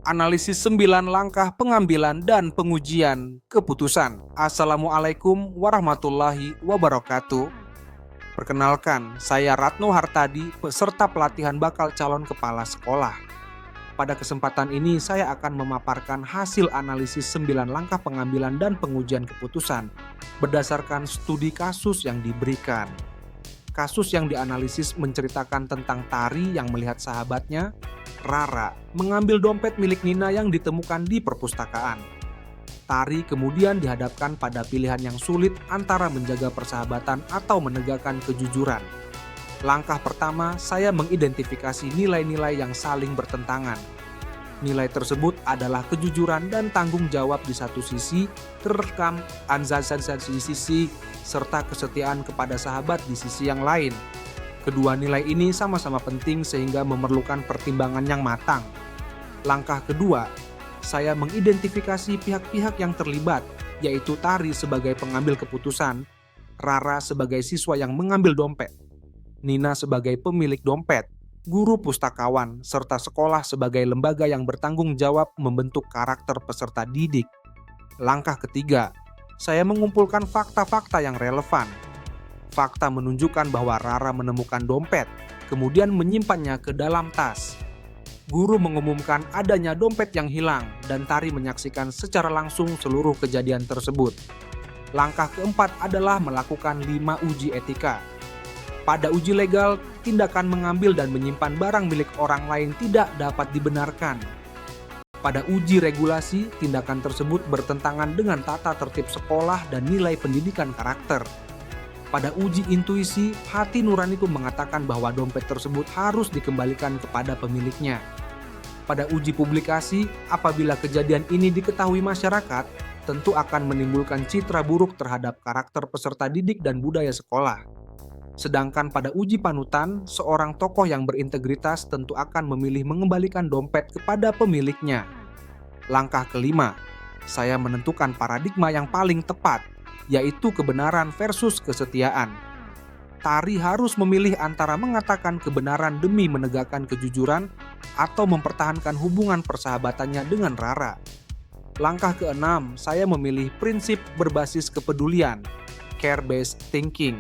Analisis 9 langkah pengambilan dan pengujian keputusan. Assalamualaikum warahmatullahi wabarakatuh. Perkenalkan, saya Ratno Hartadi, peserta pelatihan bakal calon kepala sekolah. Pada kesempatan ini saya akan memaparkan hasil analisis 9 langkah pengambilan dan pengujian keputusan berdasarkan studi kasus yang diberikan. Kasus yang dianalisis menceritakan tentang Tari yang melihat sahabatnya, Rara, mengambil dompet milik Nina yang ditemukan di perpustakaan. Tari kemudian dihadapkan pada pilihan yang sulit antara menjaga persahabatan atau menegakkan kejujuran. Langkah pertama, saya mengidentifikasi nilai-nilai yang saling bertentangan. Nilai tersebut adalah kejujuran dan tanggung jawab di satu sisi, terekam anzazan di sisi, serta kesetiaan kepada sahabat di sisi yang lain. Kedua nilai ini sama-sama penting sehingga memerlukan pertimbangan yang matang. Langkah kedua, saya mengidentifikasi pihak-pihak yang terlibat, yaitu Tari sebagai pengambil keputusan, Rara sebagai siswa yang mengambil dompet, Nina sebagai pemilik dompet, guru pustakawan, serta sekolah sebagai lembaga yang bertanggung jawab membentuk karakter peserta didik. Langkah ketiga, saya mengumpulkan fakta-fakta yang relevan. Fakta menunjukkan bahwa Rara menemukan dompet, kemudian menyimpannya ke dalam tas. Guru mengumumkan adanya dompet yang hilang dan Tari menyaksikan secara langsung seluruh kejadian tersebut. Langkah keempat adalah melakukan 5 uji etika. Pada uji legal, tindakan mengambil dan menyimpan barang milik orang lain tidak dapat dibenarkan. Pada uji regulasi, tindakan tersebut bertentangan dengan tata tertib sekolah dan nilai pendidikan karakter. Pada uji intuisi, hati nuraniku mengatakan bahwa dompet tersebut harus dikembalikan kepada pemiliknya. Pada uji publikasi, apabila kejadian ini diketahui masyarakat, tentu akan menimbulkan citra buruk terhadap karakter peserta didik dan budaya sekolah. Sedangkan pada uji panutan, seorang tokoh yang berintegritas tentu akan memilih mengembalikan dompet kepada pemiliknya. Langkah kelima, saya menentukan paradigma yang paling tepat, yaitu kebenaran versus kesetiaan. Tari harus memilih antara mengatakan kebenaran demi menegakkan kejujuran atau mempertahankan hubungan persahabatannya dengan Rara. Langkah keenam, saya memilih prinsip berbasis kepedulian, care-based thinking.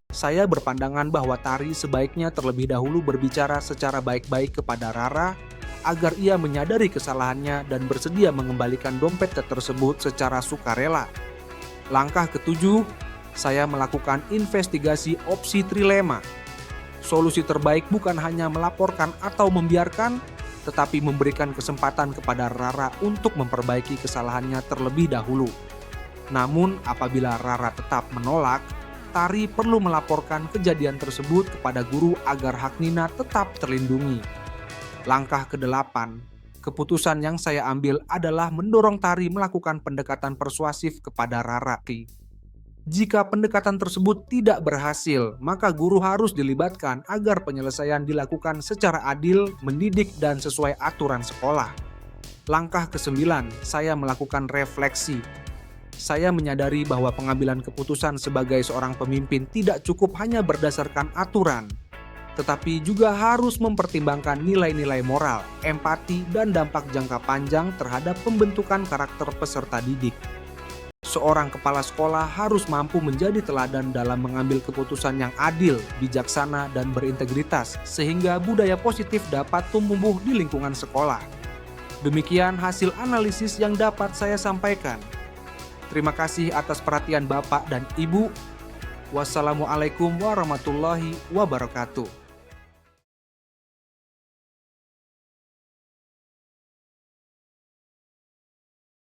Saya berpandangan bahwa Tari sebaiknya terlebih dahulu berbicara secara baik-baik kepada Rara agar ia menyadari kesalahannya dan bersedia mengembalikan dompet tersebut secara sukarela. Langkah ketujuh, saya melakukan investigasi opsi trilema. Solusi terbaik bukan hanya melaporkan atau membiarkan, tetapi memberikan kesempatan kepada Rara untuk memperbaiki kesalahannya terlebih dahulu. Namun, apabila Rara tetap menolak, Tari perlu melaporkan kejadian tersebut kepada guru agar hak Nina tetap terlindungi. Langkah kedelapan, keputusan yang saya ambil adalah mendorong Tari melakukan pendekatan persuasif kepada Rara. Jika pendekatan tersebut tidak berhasil, maka guru harus dilibatkan agar penyelesaian dilakukan secara adil, mendidik, dan sesuai aturan sekolah. Langkah ke-9, saya melakukan refleksi. Saya menyadari bahwa pengambilan keputusan sebagai seorang pemimpin tidak cukup hanya berdasarkan aturan, tetapi juga harus mempertimbangkan nilai-nilai moral, empati, dan dampak jangka panjang terhadap pembentukan karakter peserta didik. Seorang kepala sekolah harus mampu menjadi teladan dalam mengambil keputusan yang adil, bijaksana, dan berintegritas, sehingga budaya positif dapat tumbuh di lingkungan sekolah. Demikian hasil analisis yang dapat saya sampaikan. Terima kasih atas perhatian Bapak dan Ibu. Wassalamualaikum warahmatullahi wabarakatuh.